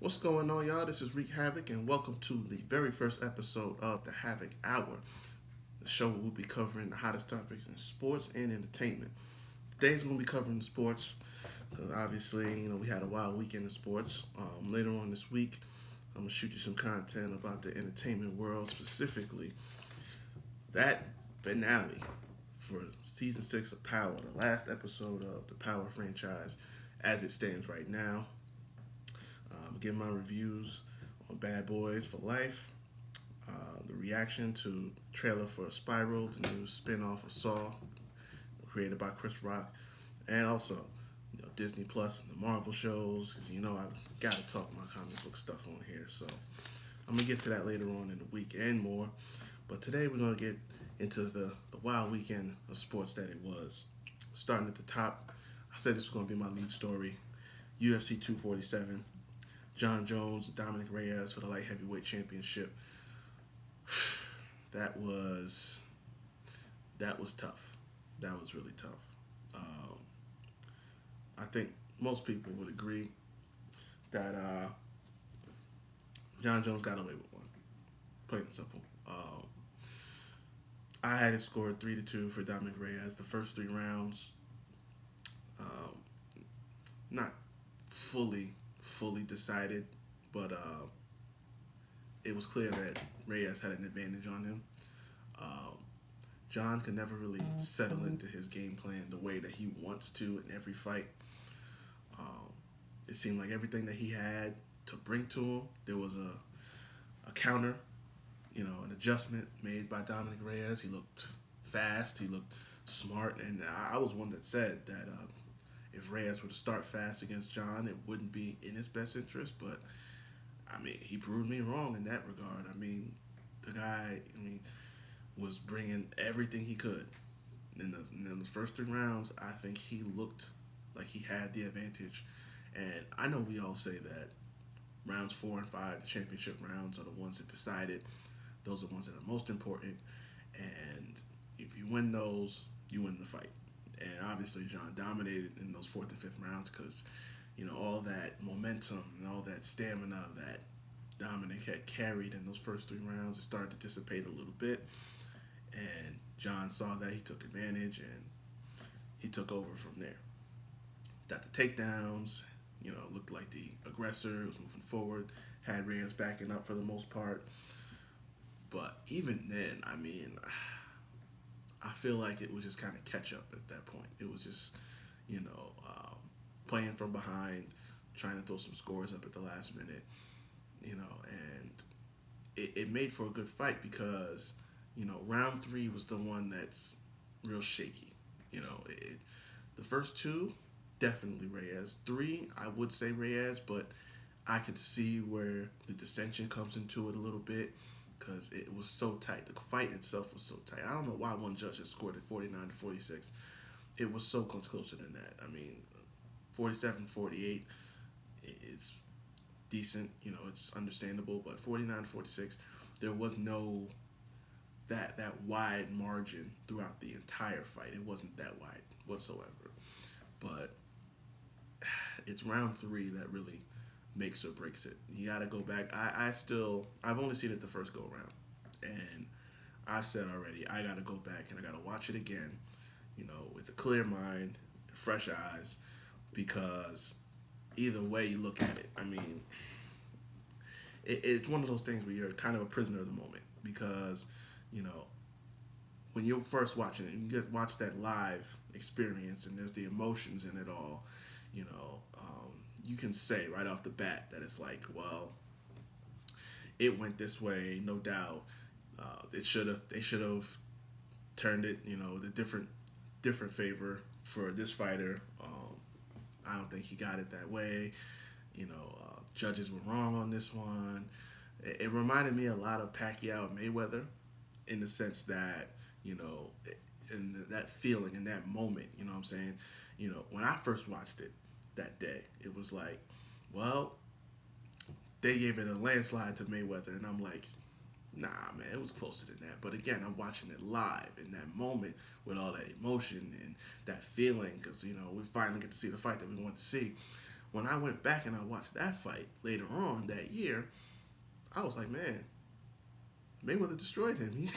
What's going on, y'all? This is Wreak Havoc, and welcome to the very first episode of the Havoc Hour, the show where we'll be covering the hottest topics in sports and entertainment. Today's going to be covering sports, because obviously, we had a wild weekend in sports. Later on this week, I'm going to shoot you some content about the entertainment world, specifically that finale for season 6 of Power, the last episode of the Power franchise as it stands right now. Give my reviews on Bad Boys for Life, the reaction to the trailer for Spiral, the new spin-off of Saw, created by Chris Rock, and also Disney Plus and the Marvel shows, because I got to talk my comic book stuff on here. So I'm going to get to that later on in the week and more. But today we're going to get into the wild weekend of sports that it was. Starting at the top, I said this was going to be my lead story. UFC 247. John Jones, Dominic Reyes for the light heavyweight championship. That was tough. That was really tough. I think most people would agree that John Jones got away with one. Plain and simple. I had it scored 3-2 for Dominic Reyes. The first 3 rounds, not fully decided, but it was clear that Reyes had an advantage on him. Um, John could never really settle into his game plan the way that he wants to in every fight. Um, it seemed like everything that he had to bring to him, there was a counter, an adjustment made by Dominic Reyes. He looked fast, he looked smart, and I was one that said that if Reyes were to start fast against John, it wouldn't be in his best interest. But he proved me wrong in that regard. The guy, was bringing everything he could. In the first 3 rounds, I think he looked like he had the advantage. And I know we all say that rounds 4 and 5, the championship rounds, are the ones that decided. Those are the ones that are most important. And if you win those, you win the fight. And obviously, John dominated in those fourth and fifth rounds because, all that momentum and all that stamina that Dominic had carried in those first 3 rounds, it started to dissipate a little bit. And John saw that, he took advantage, and he took over from there. Got the takedowns, looked like the aggressor, was moving forward, had Reyes backing up for the most part. But even then, I feel like it was just kind of catch up at that point. It was just, playing from behind, trying to throw some scores up at the last minute, and it made for a good fight because, round 3 was the one that's real shaky. The first 2, definitely Reyes. 3, I would say Reyes, but I could see where the dissension comes into it a little bit because it was so tight. The fight itself was so tight. I don't know why one judge had scored it 49-46. It was so much closer than that. 47-48 is decent. It's understandable. But 49-46, there was no that wide margin throughout the entire fight. It wasn't that wide whatsoever. But it's round 3 that really makes or breaks it. You got to go back. I've only seen it the first go around, and I said already I got to go back and I got to watch it again, with a clear mind, fresh eyes, because either way you look at it, it's one of those things where you're kind of a prisoner of the moment because, when you're first watching it, you get watch that live experience and there's the emotions in it all, you can say right off the bat that it's like, well, it went this way, no doubt. They should have turned it, the different favor for this fighter. I don't think he got it that way. Judges were wrong on this one. It reminded me a lot of Pacquiao and Mayweather, in the sense that in that feeling in that moment. You know what I'm saying? When I first watched it that day, it was like, well, they gave it a landslide to Mayweather, and I'm like, nah, man, it was closer than that. But again, I'm watching it live in that moment with all that emotion and that feeling because we finally get to see the fight that we want to see. when I went back and I watched that fight later on that year, I was like, man, Mayweather destroyed him.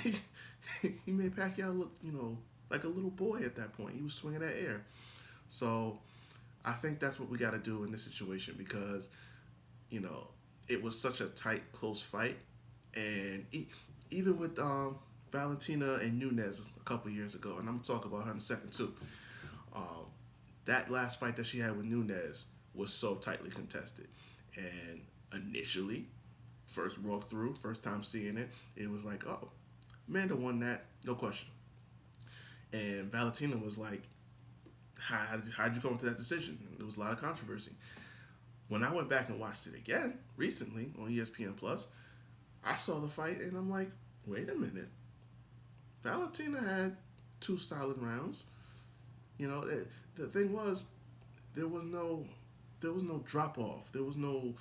He made Pacquiao look, like a little boy at that point. He was swinging that air. So I think that's what we got to do in this situation because, you know, it was such a tight, close fight. And even with Valentina and Nunes a couple years ago, and I'm going to talk about her in a second too, um, that last fight that she had with Nunes was so tightly contested. And initially, first walkthrough, first time seeing it, it was like, oh, Amanda won that, no question. And Valentina was like, how'd you come to that decision? And there was a lot of controversy. When I went back and watched it again recently on ESPN Plus, I saw the fight and I'm like, wait a minute. Valentina had two solid rounds. The thing was, there was no drop off. There was no,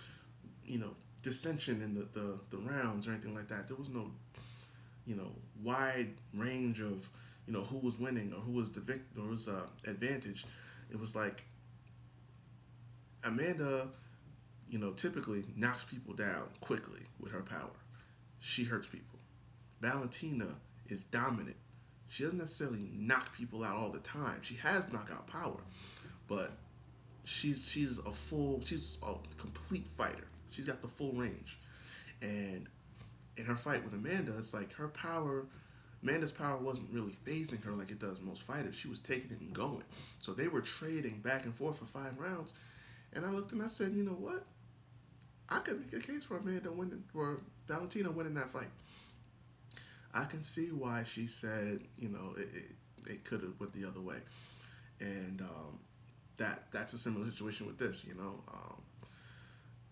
you know, dissension in the rounds or anything like that. There was no, wide range of, who was winning or who was the victor or who was advantage. It was like Amanda, typically knocks people down quickly with her power. She hurts people. Valentina is dominant. She doesn't necessarily knock people out all the time. She has knockout power, but she's a complete fighter. She's got the full range, and in her fight with Amanda, it's like Amanda's power wasn't really phasing her like it does most fighters. She was taking it and going. So they were trading back and forth for 5 rounds, and I looked and I said, you know what? I could make a case for Amanda winning, or Valentina winning that fight. I can see why she said, it could have went the other way, and that's a similar situation with this.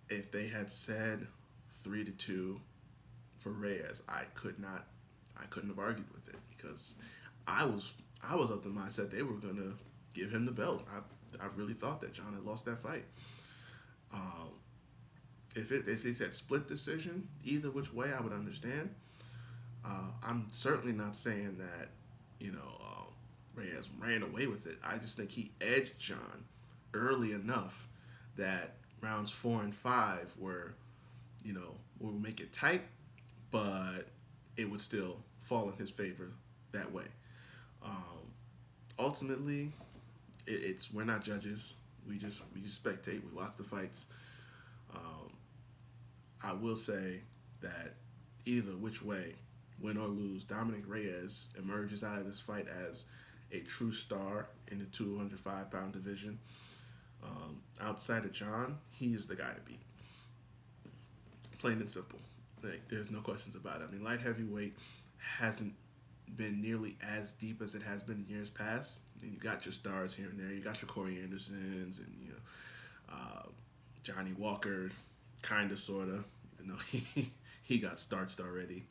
If they had said 3-2 for Reyes, I couldn't have argued with it because I was of the mindset they were gonna give him the belt. I really thought that John had lost that fight. If they said split decision, either which way, I would understand. I'm certainly not saying that Reyes ran away with it. I just think he edged John early enough that rounds 4 and 5 will make it tight, but it would still fall in his favor that way. Ultimately, it's we're not judges. We just spectate. We watch the fights. I will say that either which way, win or lose, Dominic Reyes emerges out of this fight as a true star in the 205-pound division. Outside of John, he is the guy to beat. Plain and simple. Like, there's no questions about it. I mean, light heavyweight hasn't been nearly as deep as it has been in years past. And you got your stars here and there. You got your Corey Andersons and Johnny Walker, kind of, sort of. Even though he got starched already.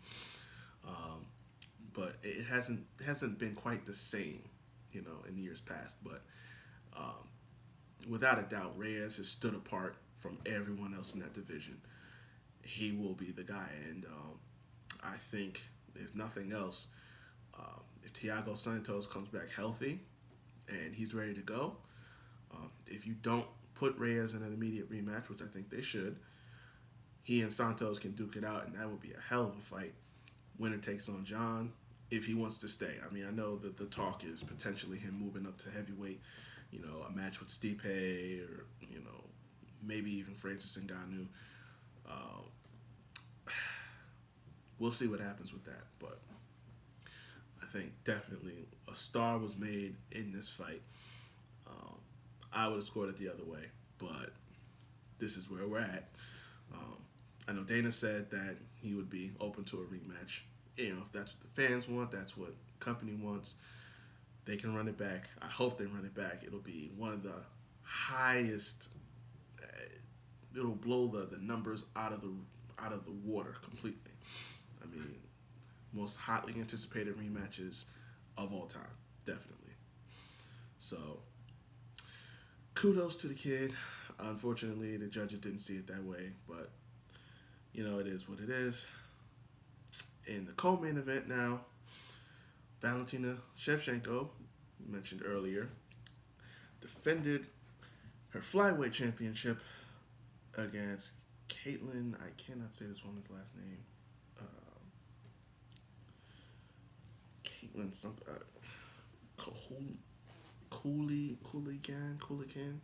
But it hasn't been quite the same, in years past. But without a doubt, Reyes has stood apart from everyone else in that division. He will be the guy, and I think if nothing else, if Thiago Santos comes back healthy and he's ready to go, if you don't put Reyes in an immediate rematch, which I think they should, he and Santos can duke it out, and that would be a hell of a fight. Winner takes on John if he wants to stay. I mean, I know that the talk is potentially him moving up to heavyweight, a match with Stipe or, maybe even Francis Ngannou. We'll see what happens with that, but I think definitely a star was made in this fight. I would have scored it the other way, but this is where we're at. I know Dana said that he would be open to a rematch. If that's what the fans want, that's what the company wants, they can run it back. I hope they run it back. It'll be one of the highest. It'll blow the numbers out of the water completely. I mean, most hotly anticipated rematches of all time, definitely. So, kudos to the kid. Unfortunately, the judges didn't see it that way, but it is what it is. In the co-main event now, Valentina Shevchenko, mentioned earlier, defended her flyweight championship against Caitlin. I cannot say this woman's last name. Uh, Caitlin something. Cooley, Coolican.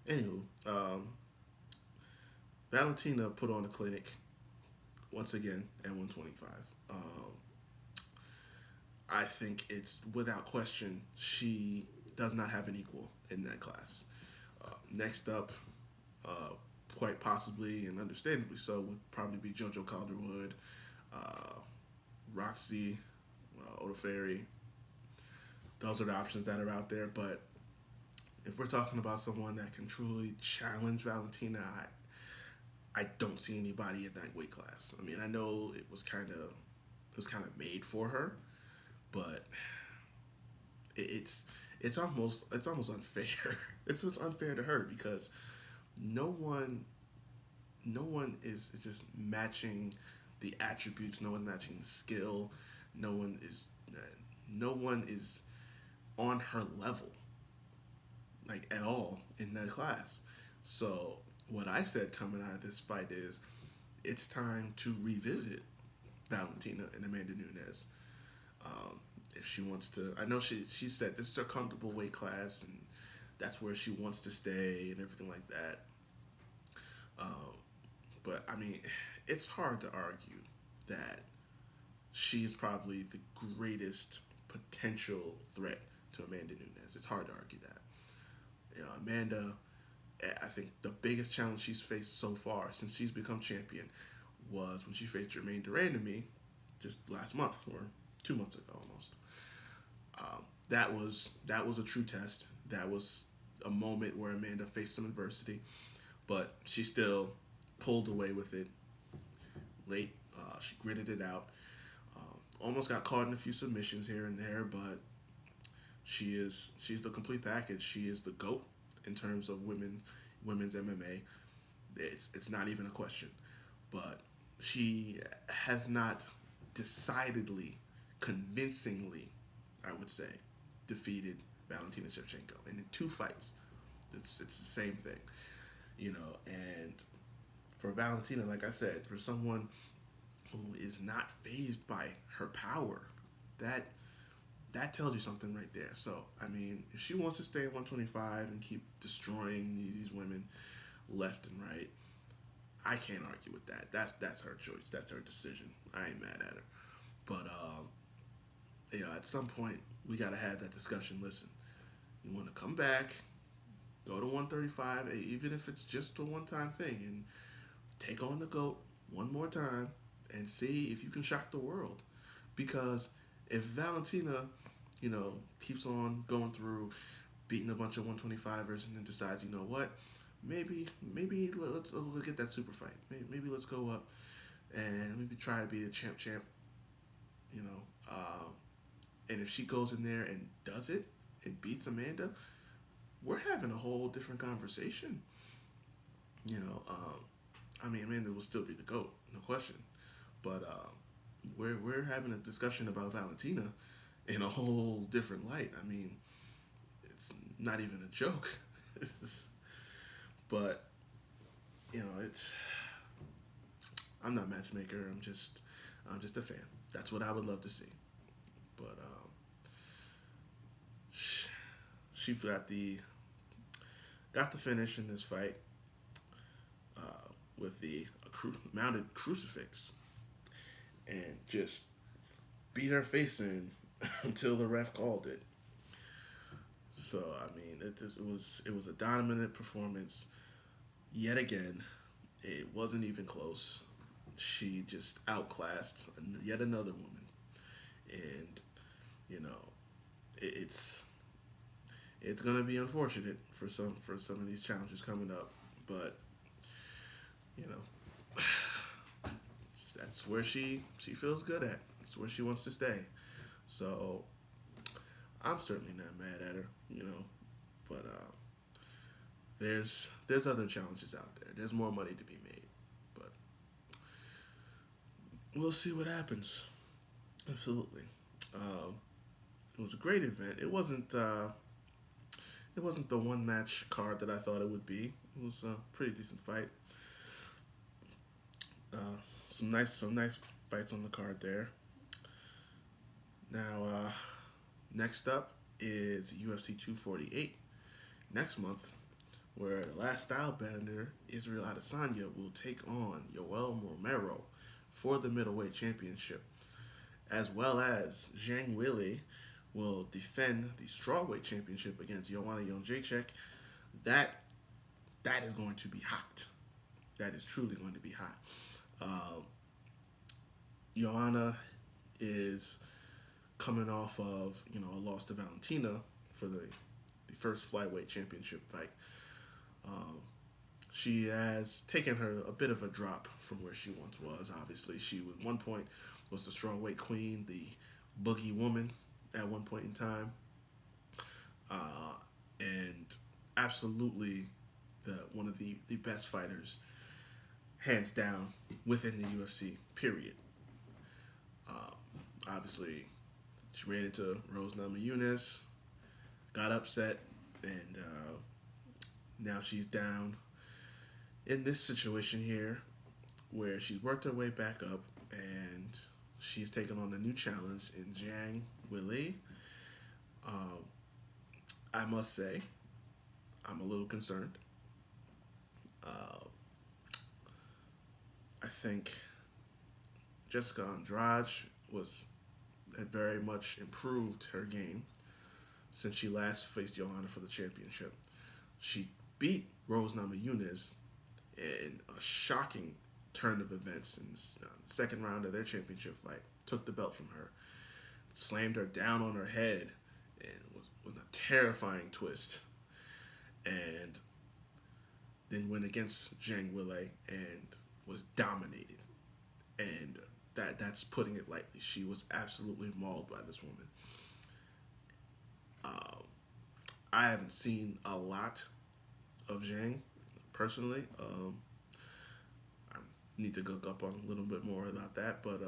Anywho, Valentina put on a clinic once again at 125. I think it's without question she does not have an equal in that class. Next up, uh, quite possibly and understandably so, would probably be JoJo Calderwood, uh, Roxy, Odaferi. Those are the options that are out there. But if we're talking about someone that can truly challenge Valentina, I don't see anybody in that weight class. I mean, I know it was kind of made for her, but it's it's almost unfair. It's just unfair to her because no one no one is just matching the attributes. No one matching the skill. No one is no one is on her level like at all in that class. So what I said coming out of this fight is it's time to revisit Valentina and Amanda Nunes. If she wants to, I know she said this is her comfortable weight class and that's where she wants to stay and everything like that. Um, but I mean, it's hard to argue that she's probably the greatest potential threat to Amanda Nunes. It's hard to argue that. Amanda, I think the biggest challenge she's faced so far since she's become champion was when she faced Jermaine Durandamy just last month or 2 months ago almost. That was a true test. That was a moment where Amanda faced some adversity, but she still pulled away with it late. She gritted it out. Almost got caught in a few submissions here and there, but she's the complete package. She is the GOAT in terms of women's MMA. It's not even a question. But she has not decidedly, convincingly, I would say, defeated Valentina Shevchenko. And in two fights, it's the same thing, And for Valentina, like I said, for someone who is not phased by her power, that tells you something right there. So, I mean, if she wants to stay at 125 and keep destroying these women left and right, I can't argue with that. That's her choice. That's her decision. I ain't mad at her. But at some point we gotta have that discussion. Listen, you want to come back, go to 135, even if it's just a one-time thing, and take on the GOAT one more time and see if you can shock the world. Because if Valentina, keeps on going through beating a bunch of 125ers and then decides, you know what, maybe let's get that super fight. Maybe let's go up and maybe try to be a champ. You know, and if she goes in there and does it and beats Amanda, we're having a whole different conversation. You know, I mean, Amanda will still be the GOAT, no question. But we're having a discussion about Valentina in a whole different light. I mean, it's not even a joke. But it's. I'm not a matchmaker. I'm just a fan. That's what I would love to see. But she got the finish in this fight with the mounted crucifix and just beat her face in until the ref called it. So I mean, it was a dominant performance yet again. It wasn't even close. She just outclassed yet another woman, and it's gonna be unfortunate for some of these challenges coming up, but you know that's where she feels good at. It's where she wants to stay. So I'm certainly not mad at her, but there's other challenges out there. There's more money to be made, but we'll see what happens. Absolutely. It was a great event. It wasn't It wasn't the one match card that I thought it would be. It was a pretty decent fight. Uh, some nice fights on the card there. Now, next up is UFC 248 next month, where the last style bender Israel Adesanya will take on Yoel Romero for the middleweight championship, as well as Zhang Weili will defend the strawweight championship against Joanna Jędrzejczyk. That that is going to be hot. That is truly going to be hot. Uh, Joanna is coming off of a loss to Valentina for the first flyweight championship fight. Um, she has taken her a bit of a drop from where she once was. Obviously, she at one point was the strawweight queen, the boogie woman at one point in time, and absolutely one of the best fighters, hands down, within the UFC. Period. Um, Obviously, she ran into Rose Namajunas, got upset, and now she's down in this situation here where she's worked her way back up and she's taken on a new challenge in Zhang Weili. Um, I must say, I'm a little concerned. Uh, I think Jessica Andrade had very much improved her game since she last faced Johanna for the championship. She beat Rose Namajunas in a shocking turn of events in the second round of their championship fight. Took the belt from her, slammed her down on her head, and was a terrifying twist. And then went against Zhang Weili and was dominated. And that's putting it lightly. She was absolutely mauled by this woman. Uh, I haven't seen a lot of Zhang personally. I need to look up on a little bit more about that, but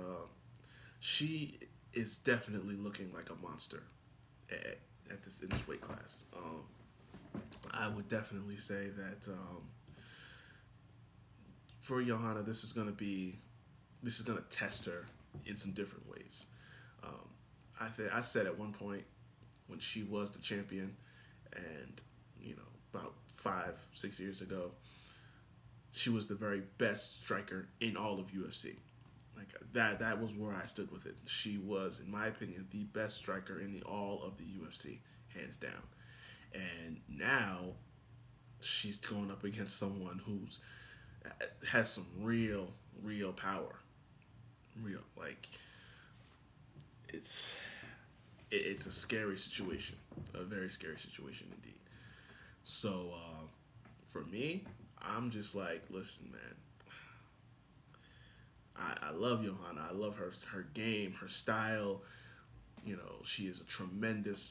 she is definitely looking like a monster at this in this weight class. I would definitely say that for Johanna, this is going to test her in some different ways. Um, I said at one point when she was the champion, and about 5-6 years ago, she was the very best striker in all of UFC. Like that was where I stood with it. She was, in my opinion, the best striker in all of the UFC, hands down. And now she's going up against someone who's has some real power. Real, like it's it's a scary situation, a very scary situation indeed. So for me, I'm just like, listen, man. I love Johanna. I love her game, her style. She is a tremendous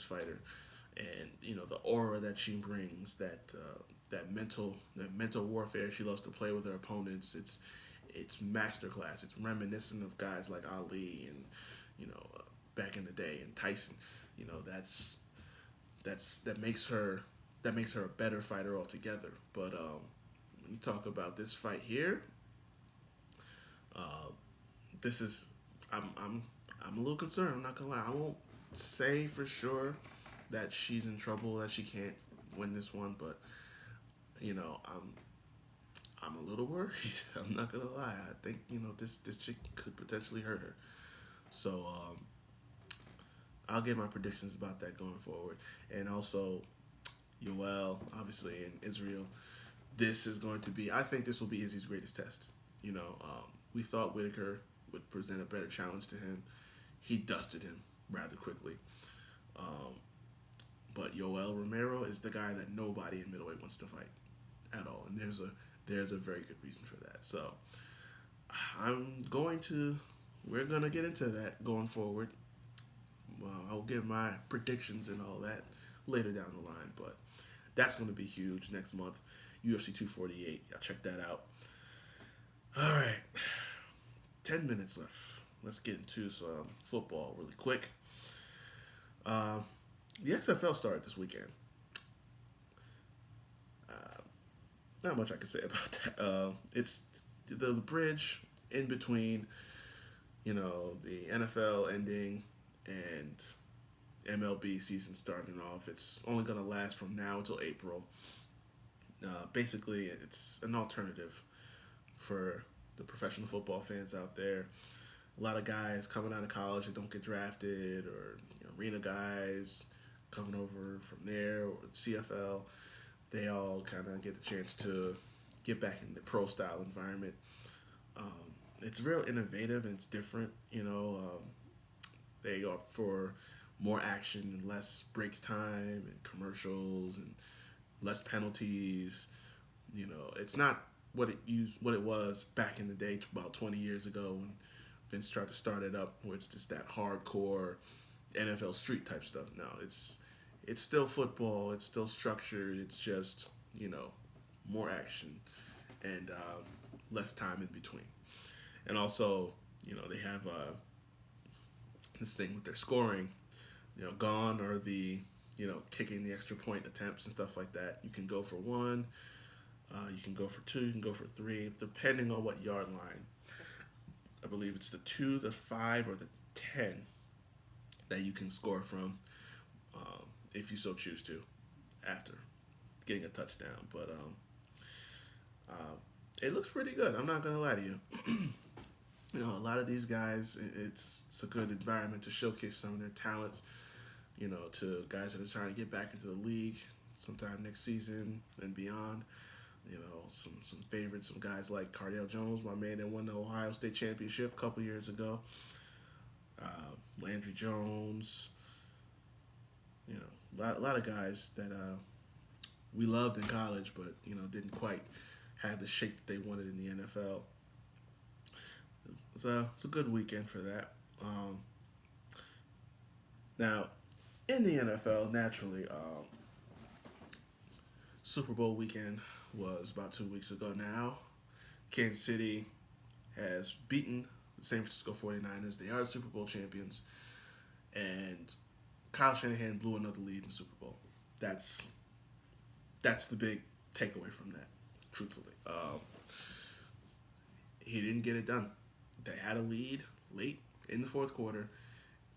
fighter, and the aura that she brings, that mental warfare she loves to play with her opponents. It's masterclass. It's reminiscent of guys like Ali and back in the day, and Tyson. That makes her a better fighter altogether. But when you talk about this fight here, uh, this is I'm a little concerned. I'm not gonna lie. I won't say for sure that she's in trouble, that she can't win this one, but I'm a little worried. I'm not gonna lie. I think this chick could potentially hurt her. So I'll give my predictions about that going forward, and also Yoel, obviously, in Israel. This is going to be. I think this will be Izzy's greatest test. We thought Whitaker would present a better challenge to him. He dusted him rather quickly. Um, but Yoel Romero is the guy that nobody in middleweight wants to fight at all, and there's a very good reason for that. So we're gonna get into that going forward. Well, I'll give my predictions and all that later down the line, but that's going to be huge next month. UFC 248. Y'all check that out. All right, 10 minutes left. Let's get into some football really quick. The XFL started this weekend. not much I can say about that. It's the bridge in between, the NFL ending and MLB season starting off. It's only going to last from now until April. Basically, it's an alternative for the professional football fans out there. A lot of guys coming out of college that don't get drafted, or arena guys coming over from there or CFL, they all kind of get the chance to get back in the pro style environment. Um, it's real innovative and it's different. They opt for more action and less breaks time and commercials and less penalties. It's not what it was back in the day about 20 years ago when Vince tried to start it up, where it's just that hardcore NFL street type stuff. No, it's still football. It's still structured. It's just more action and less time in between. And also, they have this thing with their scoring. Gone are the kicking the extra point attempts and stuff like that. You can go for one, you can go for two, you can go for three, depending on what yard line. I believe it's the 2, the 5, or the 10 that you can score from, if you so choose to, after getting a touchdown. But it looks pretty good. I'm not gonna lie to you. A lot of these guys, it's a good environment to showcase some of their talents. To guys that are trying to get back into the league sometime next season and beyond. Some favorites, some guys like Cardale Jones, my man that won the Ohio State Championship a couple years ago. Landry Jones. A lot of guys that we loved in college, but didn't quite have the shape that they wanted in the NFL. It's a good weekend for that. Now, in the NFL, naturally, Super Bowl weekend was about 2 weeks ago now. Kansas City has beaten the San Francisco 49ers. They are the Super Bowl champions. And Kyle Shanahan blew another lead in the Super Bowl. That's the big takeaway from that, truthfully. He didn't get it done. They had a lead late in the fourth quarter,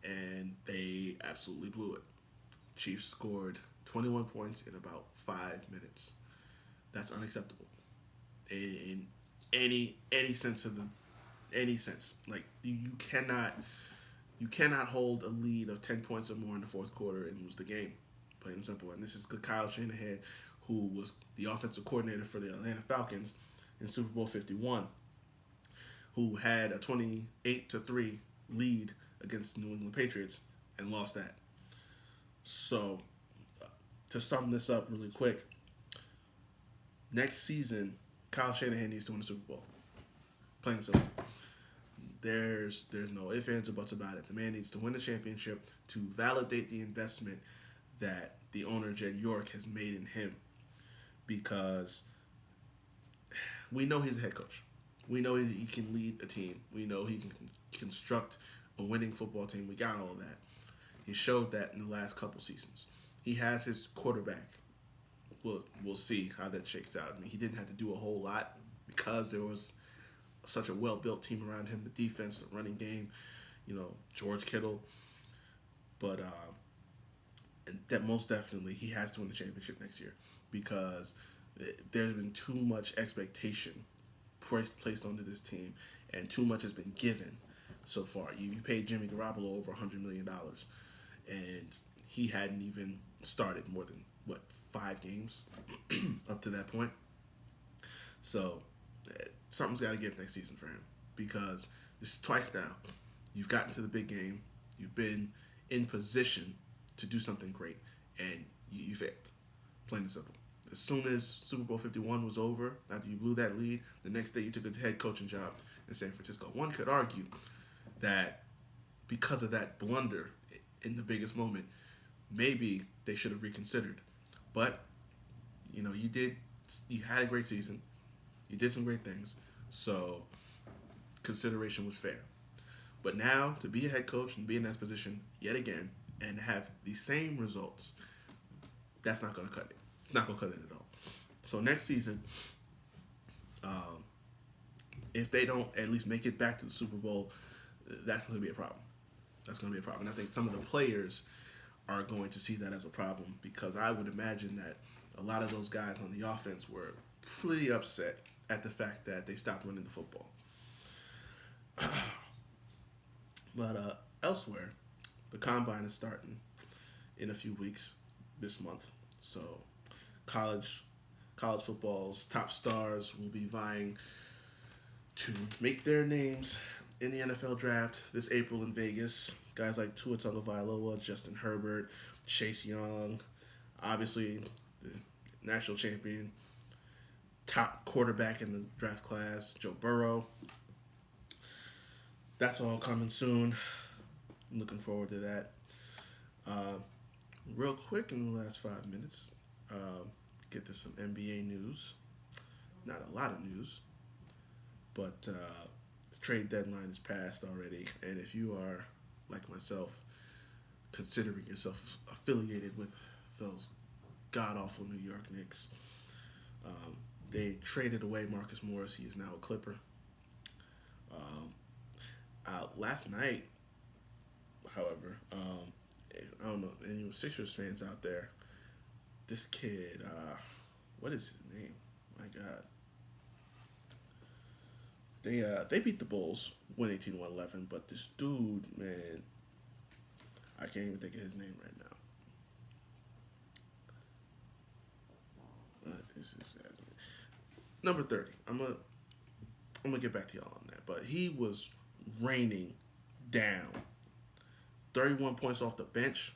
and they absolutely blew it. Chiefs scored 21 points in about 5 minutes. That's unacceptable in any sense any sense. Like you cannot hold a lead of 10 points or more in the fourth quarter and lose the game. Plain and simple. And this is Kyle Shanahan, who was the offensive coordinator for the Atlanta Falcons in Super Bowl 51, who had a 28-3 lead against the New England Patriots and lost that. So, to sum this up really quick, next season, Kyle Shanahan needs to win the Super Bowl. Plain and simple. There's no ifs, ands, or buts about it. The man needs to win the championship to validate the investment that the owner, Jed York, has made in him. Because we know he's a head coach. We know he can lead a team. We know he can construct a winning football team. We got all that. He showed that in the last couple seasons. He has his quarterback. We'll see how that shakes out. I mean, he didn't have to do a whole lot because there was such a well-built team around him. The defense, the running game, George Kittle. But that most definitely he has to win the championship next year because there's been too much expectation placed onto this team, and too much has been given so far. You paid Jimmy Garoppolo over $100 million, and he hadn't even started more than, 5 games up to that point. So something's got to give next season for him because this is twice now. You've gotten to the big game. You've been in position to do something great, and you failed. Plain and simple. As soon as Super Bowl 51 was over, after you blew that lead, the next day you took a head coaching job in San Francisco. One could argue that because of that blunder in the biggest moment, maybe they should have reconsidered. But, you had a great season. You did some great things. So, consideration was fair. But now, to be a head coach and be in that position yet again and have the same results, that's not going to cut it. Not going to cut it at all. So next season, um, if they don't at least make it back to the Super Bowl, that's going to be a problem. That's going to be a problem. And I think some of the players are going to see that as a problem because I would imagine that a lot of those guys on the offense were pretty upset at the fact that they stopped running the football. But elsewhere, the combine is starting in a few weeks this month. So college football's top stars will be vying to make their names in the NFL draft this April in Vegas. Guys like Tua Tagovailoa, Justin Herbert, Chase Young, obviously the national champion, top quarterback in the draft class, Joe Burrow. That's all coming soon. I'm looking forward to that. Uh, Real quick in the last 5 minutes, get to some NBA news. Not a lot of news, but the trade deadline is passed already. And if you are, like myself, considering yourself affiliated with those god-awful New York Knicks, they traded away Marcus Morris. He is now a Clipper. Last night, however, I don't know, any Sixers fans out there, this kid, what is his name? My God. They beat the Bulls 118-111, but this dude, man, I can't even think of his name right now. What is his name? Number 30. I'm gonna get back to y'all on that. But he was raining down. 31 points off the bench,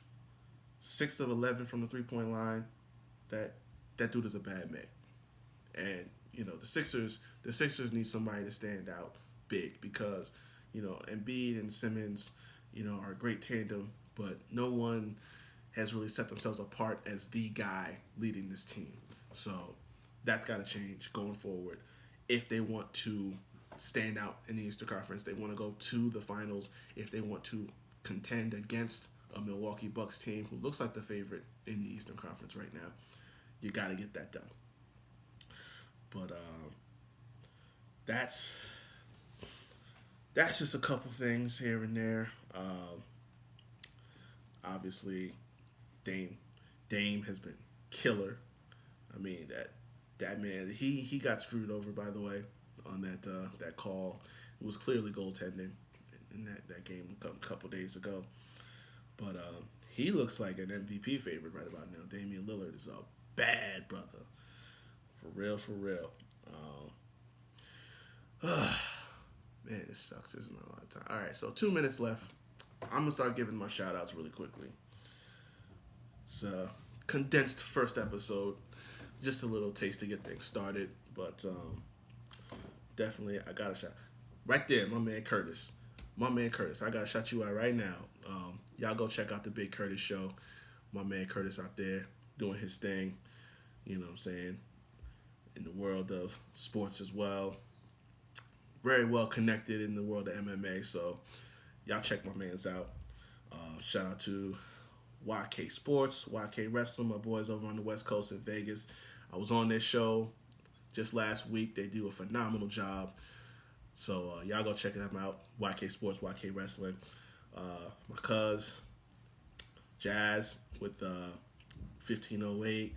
6 of 11 from the 3-point line. That dude is a bad man. And the Sixers need somebody to stand out big because Embiid and Simmons are a great tandem, but no one has really set themselves apart as the guy leading this team. So that's got to change going forward if they want to stand out in the Eastern Conference. They want to go to the finals. If they want to contend against a Milwaukee Bucks team who looks like the favorite in the Eastern Conference right now, you got to get that done. But that's just a couple things here and there. Obviously, Dame has been killer. I mean that man, he got screwed over, by the way, on that call. It was clearly goaltending in that game a couple days ago. But he looks like an MVP favorite right about now. Damian Lillard is a bad brother. For real. Man, it sucks. There's not a lot of time. All right, so 2 minutes left. I'm going to start giving my shout-outs really quickly. It's a condensed first episode. Just a little taste to get things started. But definitely, I got to shout. Right there, my man Curtis. I got to shout you out right now. Y'all go check out the Big Curtis Show. My man Curtis out there doing his thing. You know what I'm saying? In the world of sports as well. Very well connected in the world of MMA. So y'all check my mans out. Shout out to YK Sports, YK Wrestling, my boys over on the West Coast in Vegas. I was on their show just last week. They do a phenomenal job. So y'all go check them out. YK Sports, YK Wrestling. My cuz, Jazz with 1508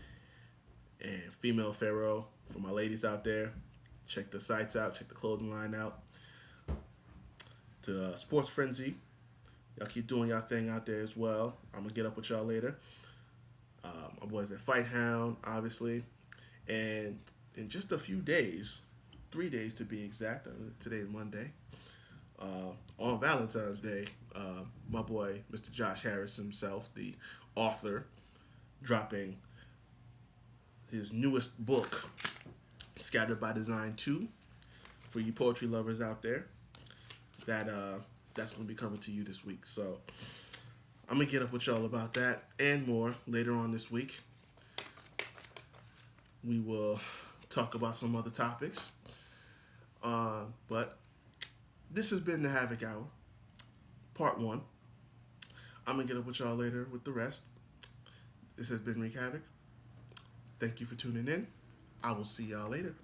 and Female Pharaoh. For my ladies out there, check the sites out. Check the clothing line out. To Sports Frenzy. Y'all keep doing y'all thing out there as well. I'm going to get up with y'all later. My boys at Fight Hound, obviously. And in just a few days, 3 days to be exact, today is Monday, on Valentine's Day, my boy, Mr. Josh Harris himself, the author, dropping his newest book, Scattered by Design 2, for you poetry lovers out there. That's going to be coming to you this week. So I'm going to get up with y'all about that and more later on this week. We will talk about some other topics. But this has been the Havoc Hour, part 1. I'm going to get up with y'all later with the rest. This has been Wreak Havoc. Thank you for tuning in. I will see y'all later.